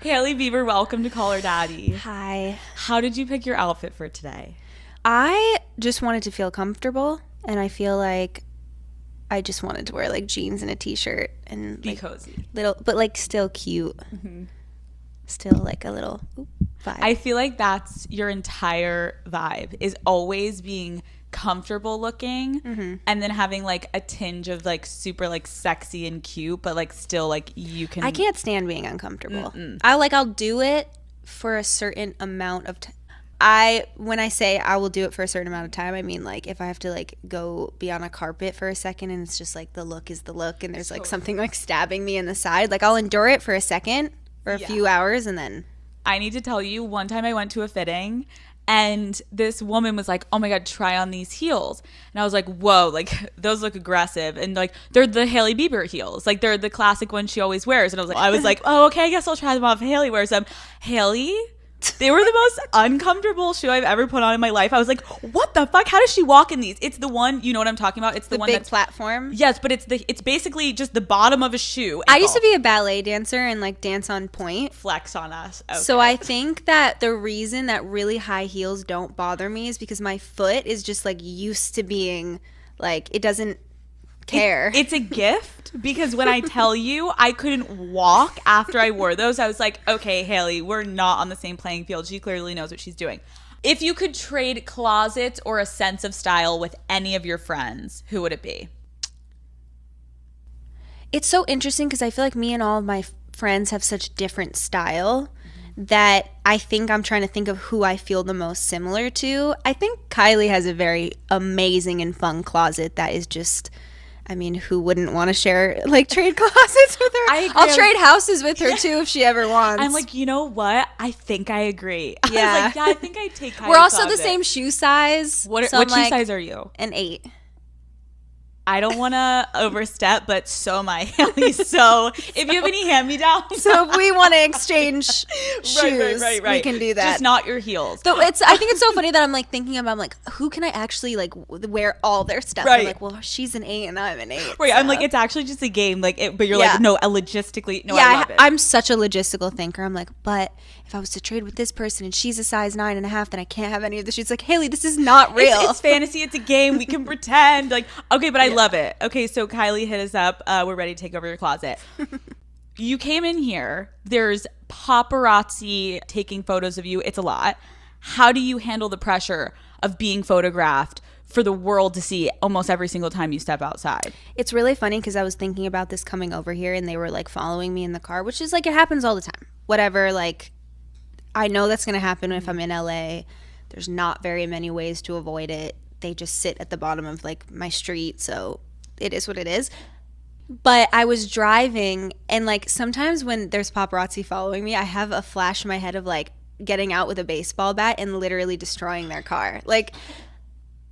Hailey Bieber, welcome to Call Her Daddy. Hi. How did you pick your outfit for today? I just wanted to feel comfortable, and I feel like I just wanted to wear like jeans and a t-shirt and Be like, cozy. little, but like still cute. Mm-hmm. Still like a little vibe. I feel like that's your entire vibe, is always being comfortable looking and then having like a tinge of like super like sexy and cute, but like still like you can. I can't stand being uncomfortable. I'll do it for a certain amount of time. When I say I will do it for a certain amount of time, I mean like if I have to like go be on a carpet for a second and it's just like the look is the look and there's like something like stabbing me in the side, like I'll endure it for a second or a few hours and then. I need to tell you, one time I went to a fitting and this woman was like, oh my God, try on these heels. And I was like, whoa, like those look aggressive. And like, they're the Hailey Bieber heels. Like they're the classic ones she always wears. And I was like, oh, okay, I guess I'll try them off. Hailey wears them. Hailey, they were the most uncomfortable shoe I've ever put on in my life. I was like, what the fuck? How does she walk in these? It's the one, you know what I'm talking about? It's the one big that's platform. Yes, but it's basically just the bottom of a shoe. I used to be a ballet dancer and like dance on point. Flex on us. Okay. So I think that the reason that really high heels don't bother me is because my foot is just like used to being like, it doesn't care. It's a gift because when I tell you I couldn't walk after I wore those, I was like, okay, Hailey, we're not on the same playing field. She clearly knows what she's doing. If you could trade closets or a sense of style with any of your friends, who would it be? It's so interesting because I feel like me and all of my friends have such different style that I think I'm trying to think of who I feel the most similar to. I think Kylie has a very amazing and fun closet that is just, I mean, who wouldn't want to share, like, trade closets with her? I'll trade houses with her, too, if she ever wants. I'm like, you know what? I think I agree. Yeah. I was like, yeah, I think I'd take Kylie's We're also closet. the same shoe size. What shoe size are you? An 8. I don't want to overstep, but so am I, Hailey. So if you have any hand-me-downs. So if we want to exchange shoes, right. we can do that. Just not your heels. So I think it's so funny that I'm like thinking about, I'm like, who can I actually like wear all their stuff? Right. I'm like, well, she's an 8 and I'm an 8. Right. So. I'm like, it's actually just a game. Like, but you're like, no, logistically, no, yeah, I love it. I'm such a logistical thinker. I'm like, but if I was to trade with this person and she's a size 9.5, then I can't have any of the shoes. Like, Hailey, this is not real. It's fantasy. It's a game. We can pretend. Like, okay, but I love it. Okay, so Kylie, hit us up. We're ready to take over your closet. You came in here. There's paparazzi taking photos of you. It's a lot. How do you handle the pressure of being photographed for the world to see almost every single time you step outside? It's really funny because I was thinking about this coming over here and they were like following me in the car, which is like, it happens all the time. Whatever, like, I know that's going to happen if I'm in LA. There's not very many ways to avoid it. They just sit at the bottom of like my street, so it is what it is. But I was driving and like sometimes when there's paparazzi following me, I have a flash in my head of like getting out with a baseball bat and literally destroying their car. Like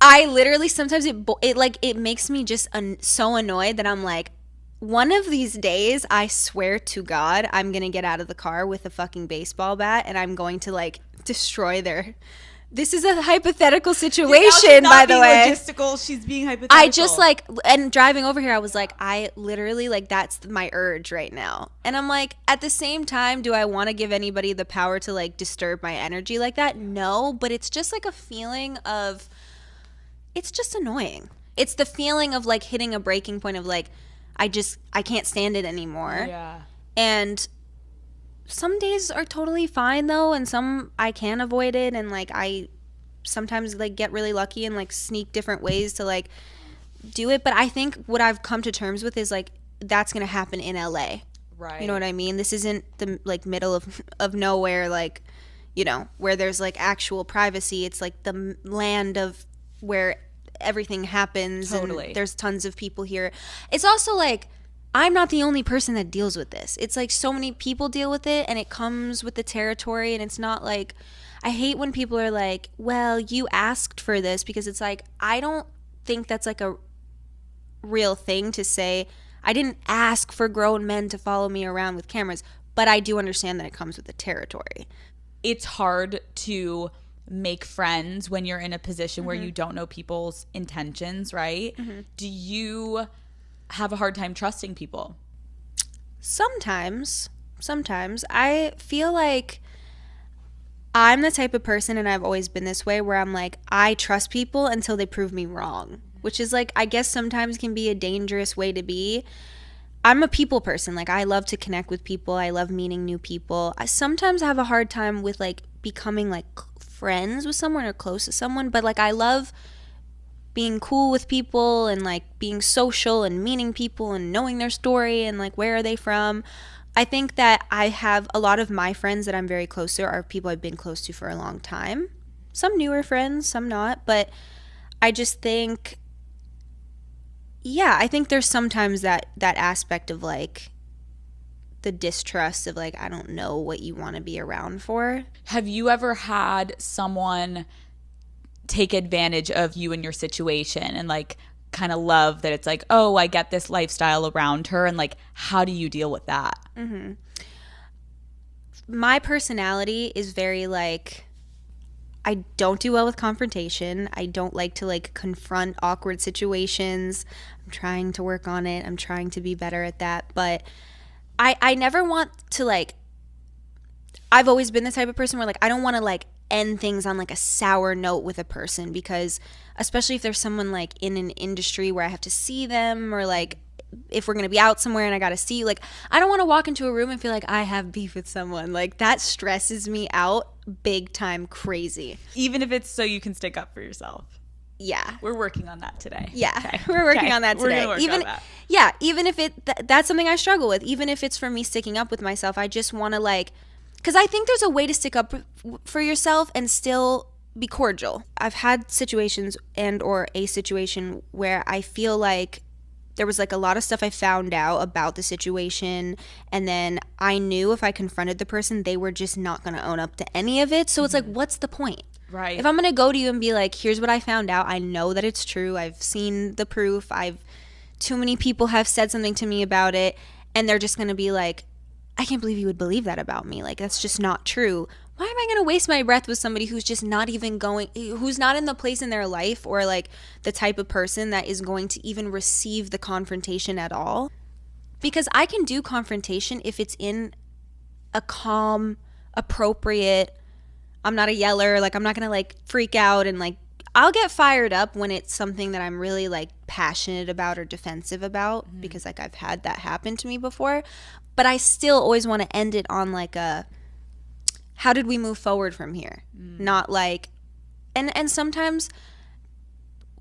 I literally sometimes it makes me just so annoyed that I'm like, one of these days, I swear to God, I'm going to get out of the car with a fucking baseball bat and I'm going to like destroy their... This is a hypothetical situation, by the way. Logistical. She's being hypothetical. I just like, and driving over here, I was like, I literally like, that's my urge right now. And I'm like, at the same time, do I want to give anybody the power to like disturb my energy like that? No, but it's just like a feeling of, it's just annoying. It's the feeling of like hitting a breaking point of like, I can't stand it anymore. Yeah. And some days are totally fine though, and some I can avoid it, and like I sometimes like get really lucky and like sneak different ways to like do it. But I think what I've come to terms with is like that's gonna happen in LA. Right. You know what I mean? This isn't the like middle of nowhere, like, you know, where there's like actual privacy. It's like the land of where everything happens. Totally. And there's tons of people here. It's also like I'm not the only person that deals with this. It's like so many people deal with it, and it comes with the territory, and it's not like, I hate when people are like, well, you asked for this, because it's like, I don't think that's like a real thing to say. I didn't ask for grown men to follow me around with cameras, but I do understand that it comes with the territory. It's hard to make friends when you're in a position where you don't know people's intentions, right? Do you have a hard time trusting people? Sometimes Sometimes. I feel like I'm the type of person, and I've always been this way, where I'm like, I trust people until they prove me wrong, which is like, I guess sometimes can be a dangerous way to be. I'm a people person. Like, I love to connect with people. I love meeting new people. I sometimes have a hard time with like becoming like friends with someone or close to someone, but like I love being cool with people and like being social and meeting people and knowing their story and like where are they from. I think that I have a lot of my friends that I'm very close to are people I've been close to for a long time. Some newer friends, some not, but I just think, yeah, I think there's sometimes that aspect of like the distrust of like, I don't know what you want to be around for. Have you ever had someone take advantage of you and your situation and like kind of love that it's like, oh, I get this lifestyle around her, and like, how do you deal with that? Mm-hmm. My personality is very like, I don't do well with confrontation. I don't like to like confront awkward situations. I'm trying to work on it. I'm trying to be better at that. But I never want to like, I've always been the type of person where like, I don't want to like end things on like a sour note with a person, because especially if there's someone like in an industry where I have to see them, or like if we're going to be out somewhere and I got to see, like, I don't want to walk into a room and feel like I have beef with someone. Like, that stresses me out big time crazy. Even if it's so you can stick up for yourself. Yeah. We're working on that today. Yeah. Okay. We're working on that today. We're going to work on that. Yeah. Even if that's something I struggle with, even if it's for me sticking up with myself, I just want to like, because I think there's a way to stick up for yourself and still be cordial. I've had situations or a situation where I feel like there was like a lot of stuff I found out about the situation, and then I knew if I confronted the person, they were just not going to own up to any of it. So it's like, what's the point? Right. If I'm going to go to you and be like, here's what I found out, I know that it's true, I've seen the proof, too many people have said something to me about it, and they're just going to be like, I can't believe you would believe that about me. Like, that's just not true. Why am I going to waste my breath with somebody who's just not even who's not in the place in their life, or like the type of person that is going to even receive the confrontation at all? Because I can do confrontation if it's in a calm, appropriate, I'm not a yeller, like I'm not going to like freak out, and like I'll get fired up when it's something that I'm really like passionate about or defensive about, because like I've had that happen to me before. But I still always want to end it on like a, how did we move forward from here? Not like, and sometimes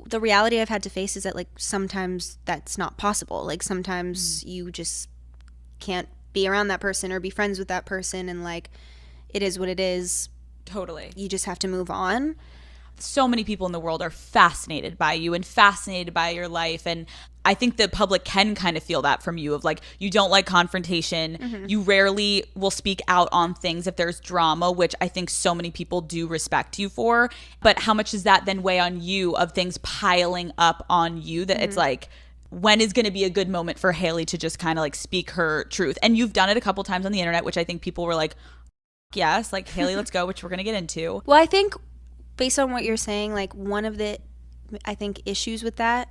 the reality I've had to face is that like sometimes that's not possible. Like sometimes you just can't be around that person or be friends with that person, and like it is what it is. Totally. You just have to move on. So many people in the world are fascinated by you and fascinated by your life, and I think the public can kind of feel that from you, of like, you don't like confrontation. You rarely will speak out on things if there's drama, which I think so many people do respect you for. But how much does that then weigh on you, of things piling up on you, that it's like, when is going to be a good moment for Hailey to just kind of like speak her truth? And you've done it a couple times on the internet, which I think people were like, yes, like, Hailey, let's go, which we're going to get into. Well, I think based on what you're saying, like one of the, I think, issues with that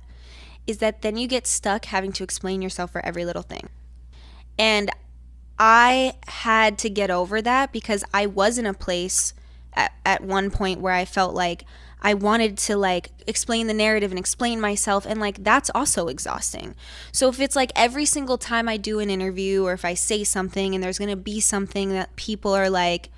is that then you get stuck having to explain yourself for every little thing. And I had to get over that, because I was in a place at one point where I felt like I wanted to like explain the narrative and explain myself, and like that's also exhausting. So if it's like every single time I do an interview, or if I say something and there's going to be something that people are like,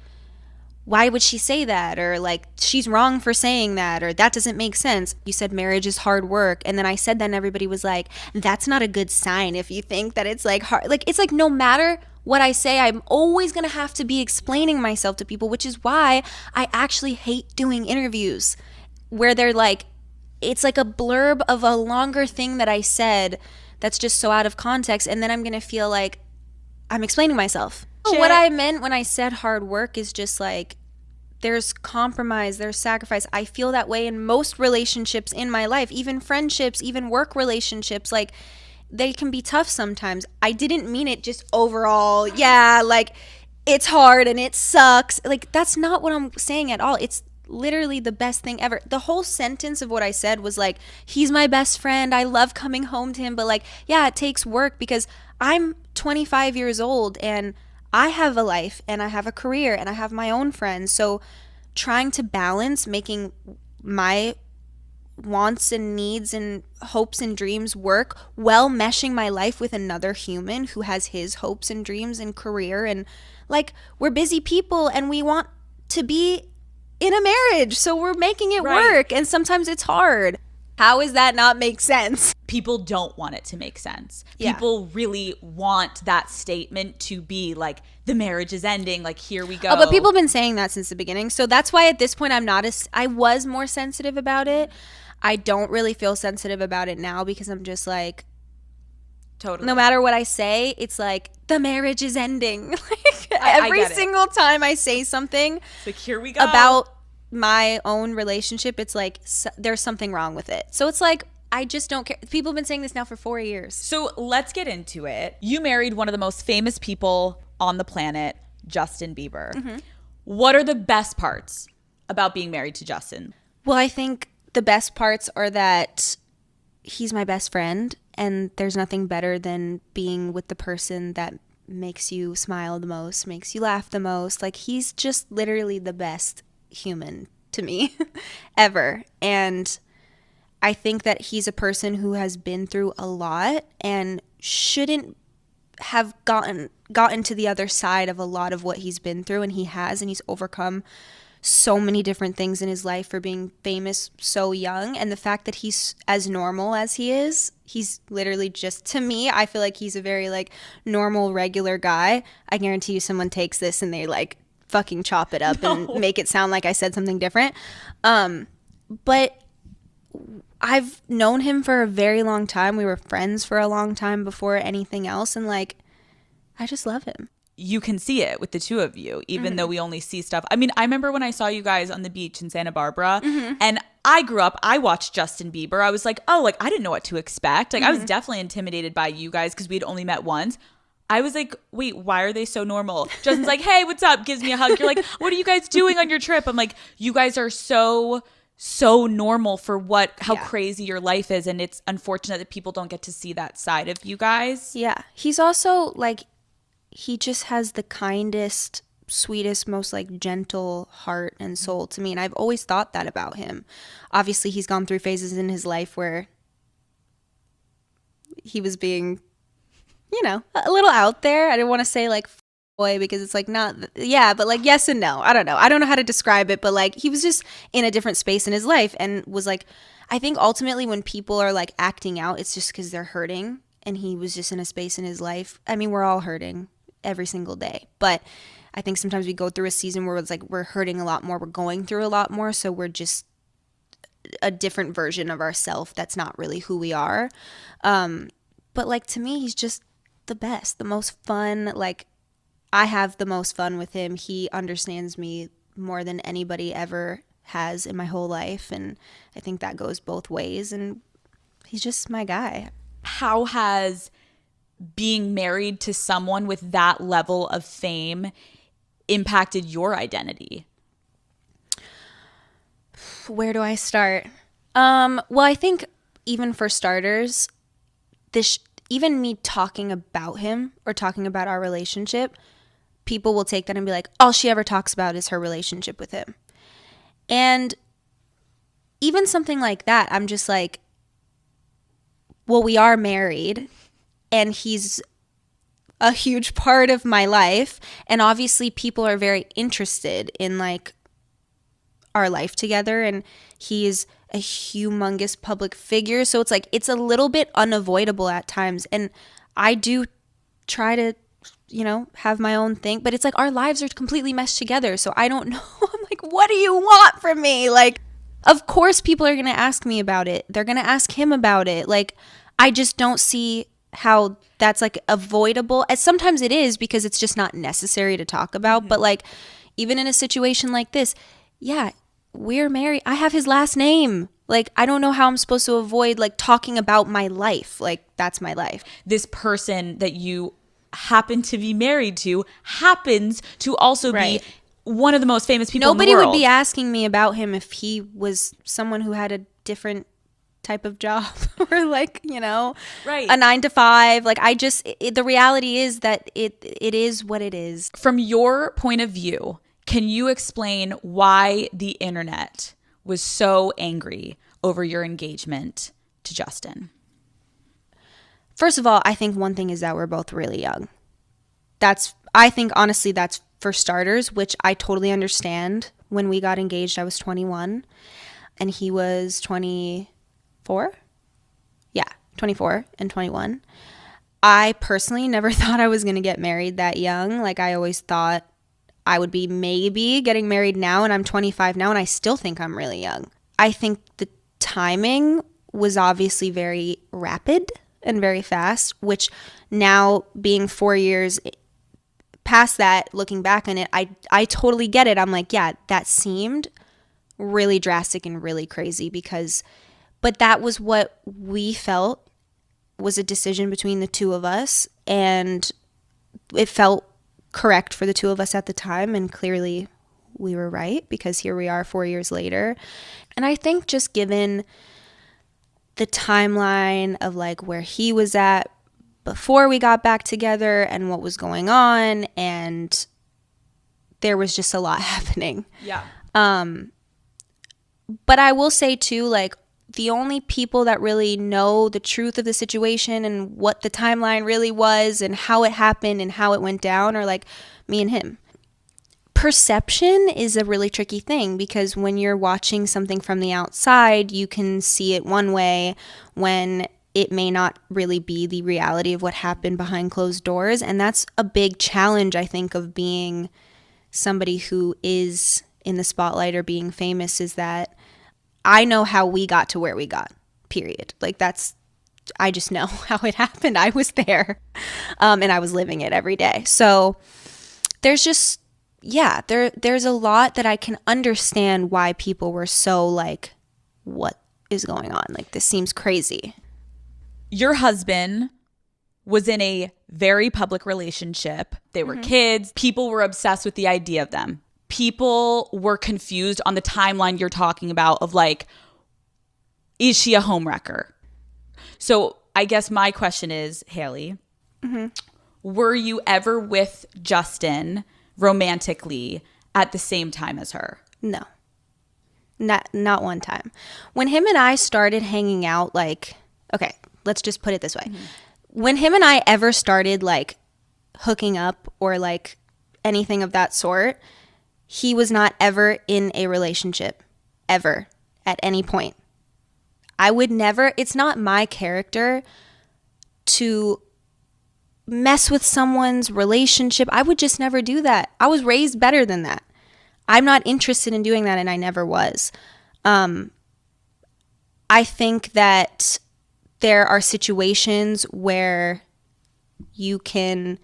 why would she say that? Or like, she's wrong for saying that, or that doesn't make sense. You said marriage is hard work. And then I said that, and everybody was like, that's not a good sign if you think that it's like hard. Like, it's like, no matter what I say, I'm always going to have to be explaining myself to people, which is why I actually hate doing interviews where they're like, it's like a blurb of a longer thing that I said that's just so out of context. And then I'm going to feel like I'm explaining myself. What I meant when I said hard work is just like, there's compromise, there's sacrifice. I feel that way in most relationships in my life, even friendships, even work relationships. Like, they can be tough sometimes. I didn't mean it just overall, yeah, like it's hard and it sucks. Like, that's not what I'm saying at all. It's literally the best thing ever. The whole sentence of what I said was like, he's my best friend, I love coming home to him, but like, yeah, it takes work, because I'm 25 years old and I have a life and I have a career and I have my own friends. So trying to balance making my wants and needs and hopes and dreams work while meshing my life with another human who has his hopes and dreams and career, and like, we're busy people and we want to be in a marriage, so we're making it work, and sometimes it's hard. How does that not make sense? People don't want it to make sense. People really want that statement to be like, the marriage is ending, like, here we go. Oh, but people have been saying that since the beginning. So that's why at this point I was more sensitive about it. I don't really feel sensitive about it now because I'm just like, totally. No matter what I say, it's like, the marriage is ending. Like, every single time I say something, it's like, here we go, about my own relationship, it's like, there's something wrong with it. So it's like, I just don't care. People have been saying this now for 4 years. So let's get into it. You married one of the most famous people on the planet, Justin Bieber. Mm-hmm. What are the best parts about being married to Justin? Well, I think the best parts are that he's my best friend, and there's nothing better than being with the person that makes you smile the most, makes you laugh the most. Like, he's just literally the best human to me ever. And I think that he's a person who has been through a lot and shouldn't have gotten to the other side of a lot of what he's been through, and he has, and he's overcome so many different things in his life for being famous so young. And the fact that he's as normal as he is, he's literally just, to me, I feel like he's a very like normal, regular guy. I guarantee you someone takes this and they like fucking chop it up and make it sound like I said something different. But I've known him for a very long time. We were friends for a long time before anything else. And like, I just love him. You can see it with the two of you, even though we only see stuff. I mean, I remember when I saw you guys on the beach in Santa Barbara, and I grew up, I watched Justin Bieber. I was like, oh, like, I didn't know what to expect. Like, I was definitely intimidated by you guys because we'd only met once. I was like, wait, why are they so normal? Justin's like, hey, what's up? Gives me a hug. You're like, what are you guys doing on your trip? I'm like, you guys are so normal for how crazy your life is. And it's unfortunate that people don't get to see that side of you guys. Yeah. He's also like, he just has the kindest, sweetest, most like gentle heart and soul to me. And I've always thought that about him. Obviously, he's gone through phases in his life where he was being, you know, a little out there. I didn't want to say like boy because it's like not, but like yes and no. I don't know. I don't know how to describe it, but like he was just in a different space in his life and was like, I think ultimately when people are like acting out, it's just because they're hurting. And he was just in a space in his life. I mean, we're all hurting every single day, but I think sometimes we go through a season where it's like we're hurting a lot more, we're going through a lot more, so we're just a different version of ourselves that's not really who we are. But like to me, he's just the best, the most fun. Like I have the most fun with him. He understands me more than anybody ever has in my whole life, and I think that goes both ways, and he's just my guy. How has being married to someone with that level of fame impacted your identity? Where do I start? Well, I think even for starters, even me talking about him or talking about our relationship, people will take that and be like, all she ever talks about is her relationship with him. And even something like that, I'm just like, well, we are married and he's a huge part of my life. And obviously people are very interested in like our life together, and he is a humongous public figure. So it's like, it's a little bit unavoidable at times. And I do try to, you know, have my own thing, but it's like our lives are completely meshed together. So I don't know. I'm like, what do you want from me? Like, of course people are going to ask me about it. They're going to ask him about it. Like, I just don't see how that's like avoidable. As sometimes it is because it's just not necessary to talk about. Mm-hmm. But like, even in a situation like this, yeah, we're married. I have his last name. Like, I don't know how I'm supposed to avoid like talking about my life. Like, that's my life. This person that you happen to be married to happens to also be one of the most famous people in the world. Nobody would be asking me about him if he was someone who had a different type of job or like, Right. a 9 to 5. Like the reality is that it is what it is. From your point of view, can you explain why the internet was so angry over your engagement to Justin? First of all, I think one thing is that we're both really young. I think honestly that's for starters, which I totally understand. When we got engaged, I was 21 and he was 24. Yeah, 24 and 21. I personally never thought I was going to get married that young. Like I always thought I would be maybe getting married now, and I'm 25 now and I still think I'm really young. I think the timing was obviously very rapid and very fast, which now being 4 years past that, looking back on it, I totally get it. I'm like, yeah, that seemed really drastic and really crazy but that was what we felt was a decision between the two of us, and it felt correct for the two of us at the time, and clearly we were right because here we are 4 years later. And I think just given the timeline of like where he was at before we got back together and what was going on, and there was just a lot happening. Yeah. But I will say too, like the only people that really know the truth of the situation and what the timeline really was and how it happened and how it went down are like me and him. Perception is a really tricky thing because when you're watching something from the outside, you can see it one way when it may not really be the reality of what happened behind closed doors. And that's a big challenge, I think, of being somebody who is in the spotlight or being famous, is that I know how we got to where we got, period. Like I just know how it happened. I was there and I was living it every day. So there's just, there's a lot that I can understand why people were so like, what is going on? Like, this seems crazy. Your husband was in a very public relationship. They were kids. People were obsessed with the idea of them. People were confused on the timeline you're talking about of like, is she a homewrecker? So I guess my question is, Hailey, were you ever with Justin romantically at the same time as her? No, not one time. When him and I started hanging out, like, okay, let's just put it this way. When him and I ever started like hooking up or like anything of that sort, he was not ever in a relationship, ever, at any point. I would never, it's not my character to mess with someone's relationship. I would just never do that. I was raised better than that. I'm not interested in doing that, and I never was. I think that there are situations where you can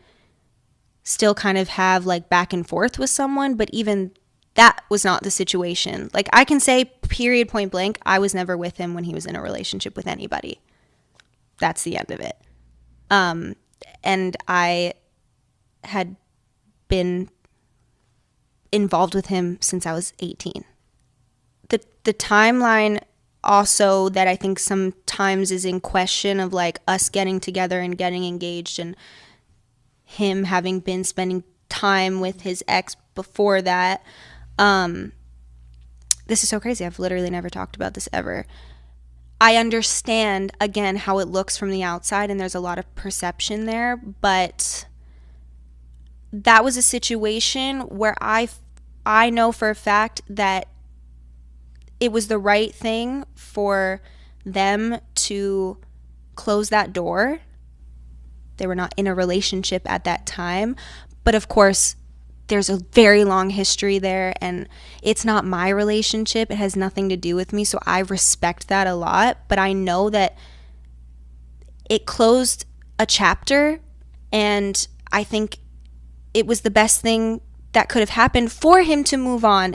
still kind of have like back and forth with someone, but even that was not the situation. Like I can say period point blank, I was never with him when he was in a relationship with anybody. That's the end of it. And I had been involved with him since I was 18. The timeline also that I think sometimes is in question of like us getting together and getting engaged and him having been spending time with his ex before that. This is so crazy. I've literally never talked about this ever. I understand, again, how it looks from the outside, and there's a lot of perception there, but that was a situation where I know for a fact that it was the right thing for them to close that door. They were not in a relationship at that time, but of course, there's a very long history there, and it's not my relationship. It has nothing to do with me, so I respect that a lot, but I know that it closed a chapter, and I think it was the best thing that could have happened for him to move on